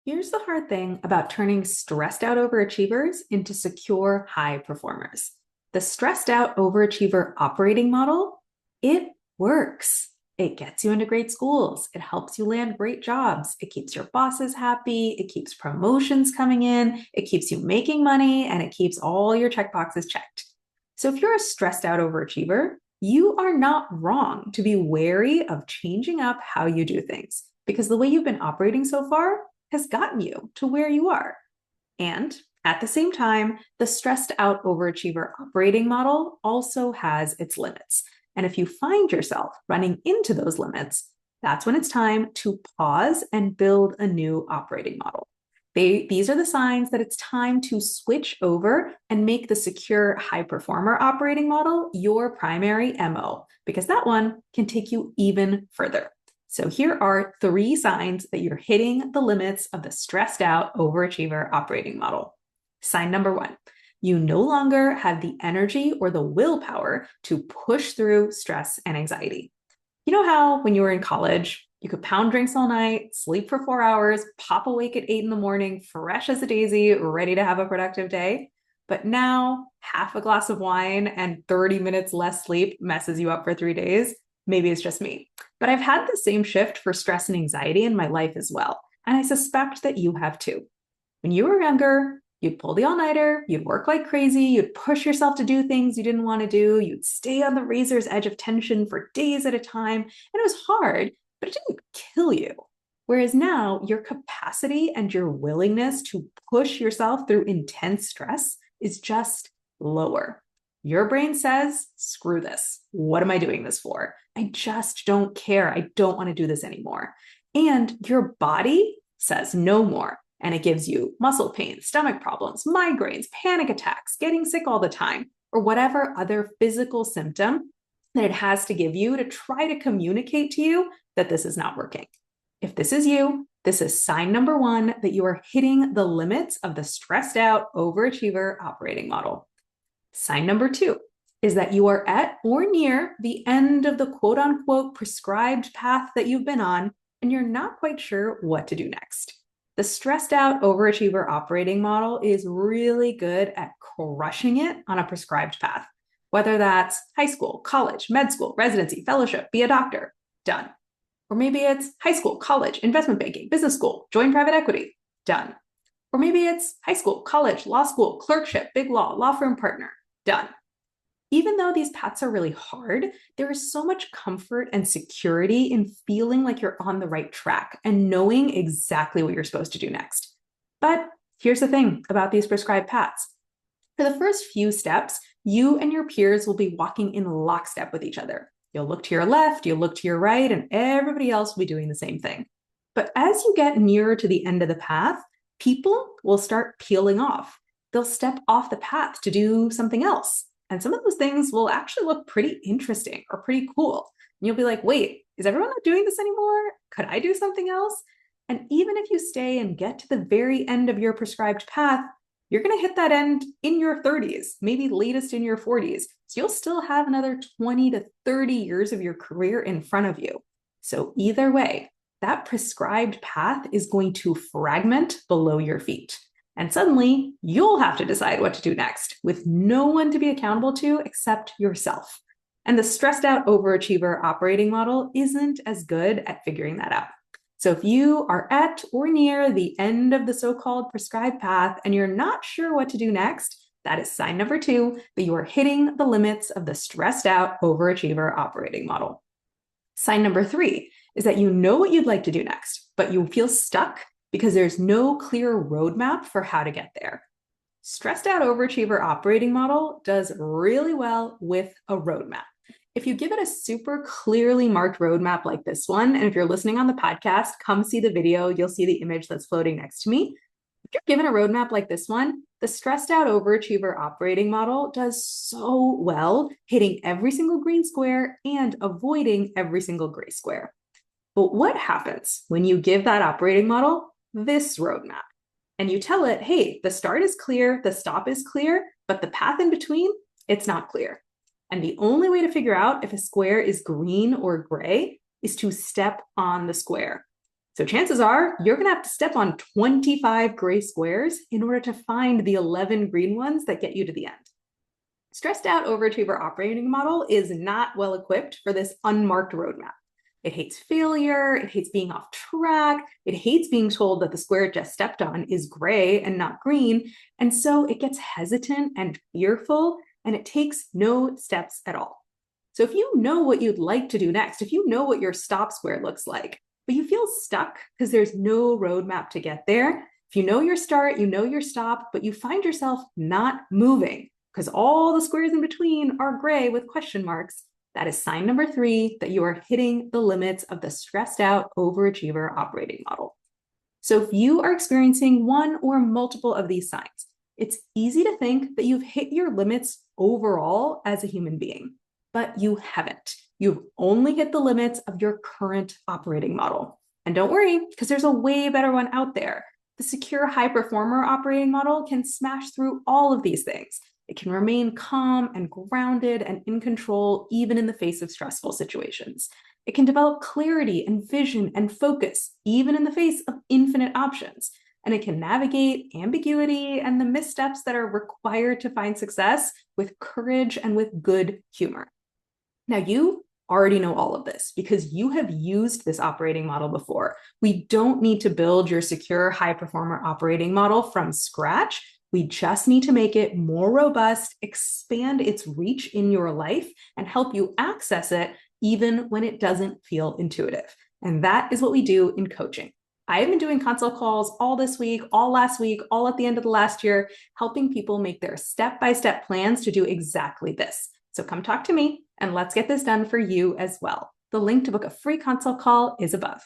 Here's the hard thing about turning stressed out overachievers into secure high performers. The stressed out overachiever operating model, it works. It gets you into great schools. It helps you land great jobs. It keeps your bosses happy. It keeps promotions coming in. It keeps you making money and it keeps all your checkboxes checked. So if you're a stressed out overachiever, you are not wrong to be wary of changing up how you do things because the way you've been operating so far has gotten you to where you are. And at the same time, the stressed out overachiever operating model also has its limits. And if you find yourself running into those limits, that's when it's time to pause and build a new operating model. These are the signs that it's time to switch over and make the secure high performer operating model your primary MO, because that one can take you even further. So here are 3 signs that you're hitting the limits of the stressed out overachiever operating model. Sign number 1, you no longer have the energy or the willpower to push through stress and anxiety. You know how when you were in college, you could pound drinks all night, sleep for 4 hours, pop awake at 8 in the morning, fresh as a daisy, ready to have a productive day? But now half a glass of wine and 30 minutes less sleep messes you up for 3 days. Maybe it's just me, but I've had the same shift for stress and anxiety in my life as well. And I suspect that you have too. When you were younger, you'd pull the all-nighter, you'd work like crazy, you'd push yourself to do things you didn't want to do, you'd stay on the razor's edge of tension for days at a time, and it was hard, but it didn't kill you. Whereas now, your capacity and your willingness to push yourself through intense stress is just lower. Your brain says, screw this. What am I doing this for? I just don't care. I don't want to do this anymore. And your body says no more. And it gives you muscle pain, stomach problems, migraines, panic attacks, getting sick all the time, or whatever other physical symptom that it has to give you to try to communicate to you that this is not working. If this is you, this is sign number 1 that you are hitting the limits of the stressed out overachiever operating model. Sign number 2 is that you are at or near the end of the quote unquote prescribed path that you've been on, and you're not quite sure what to do next. The stressed out overachiever operating model is really good at crushing it on a prescribed path, whether that's high school, college, med school, residency, fellowship, be a doctor, done. Or maybe it's high school, college, investment banking, business school, join private equity, done. Or maybe it's high school, college, law school, clerkship, big law firm partner, done. Even though these paths are really hard, there is so much comfort and security in feeling like you're on the right track and knowing exactly what you're supposed to do next. But here's the thing about these prescribed paths. For the first few steps, you and your peers will be walking in lockstep with each other. You'll look to your left, you'll look to your right, and everybody else will be doing the same thing. But as you get nearer to the end of the path, people will start peeling off. They'll step off the path to do something else. And some of those things will actually look pretty interesting or pretty cool. And you'll be like, wait, is everyone not doing this anymore? Could I do something else? And even if you stay and get to the very end of your prescribed path, you're going to hit that end in your 30s, maybe latest in your 40s. So you'll still have another 20 to 30 years of your career in front of you. So either way, that prescribed path is going to fragment below your feet. And suddenly, you'll have to decide what to do next with no one to be accountable to except yourself. And the stressed out overachiever operating model isn't as good at figuring that out. So if you are at or near the end of the so-called prescribed path and you're not sure what to do next, that is sign number 2 that you are hitting the limits of the stressed out overachiever operating model. Sign number 3 is that you know what you'd like to do next, but you feel stuck because there's no clear roadmap for how to get there. Stressed out overachiever operating model does really well with a roadmap. If you give it a super clearly marked roadmap like this one, and if you're listening on the podcast, come see the video, you'll see the image that's floating next to me. If you're given a roadmap like this one, the stressed out overachiever operating model does so well hitting every single green square and avoiding every single gray square. But what happens when you give that operating model this roadmap and you tell it, hey, the start is clear, the stop is clear, but the path in between, it's not clear. And the only way to figure out if a square is green or gray is to step on the square. So chances are you're going to have to step on 25 gray squares in order to find the 11 green ones that get you to the end. Stressed out overachiever operating model is not well equipped for this unmarked roadmap. It hates failure, it hates being off track, it hates being told that the square it just stepped on is gray and not green, and so it gets hesitant and fearful, and it takes no steps at all. So if you know what you'd like to do next, if you know what your stop square looks like, but you feel stuck because there's no roadmap to get there, if you know your start, you know your stop, but you find yourself not moving because all the squares in between are gray with question marks, that is sign number 3 that you are hitting the limits of the stressed out overachiever operating model. So if you are experiencing one or multiple of these signs, it's easy to think that you've hit your limits overall as a human being, but you haven't. You've only hit the limits of your current operating model. And don't worry, because there's a way better one out there. The secure high performer operating model can smash through all of these things. It can remain calm and grounded and in control, even in the face of stressful situations. It can develop clarity and vision and focus, even in the face of infinite options. And it can navigate ambiguity and the missteps that are required to find success with courage and with good humor. Now, you already know all of this because you have used this operating model before. We don't need to build your secure high performer operating model from scratch. We just need to make it more robust, expand its reach in your life, and help you access it even when it doesn't feel intuitive. And that is what we do in coaching. I have been doing consult calls all this week, all last week, all at the end of the last year, helping people make their step-by-step plans to do exactly this. So come talk to me and let's get this done for you as well. The link to book a free consult call is above.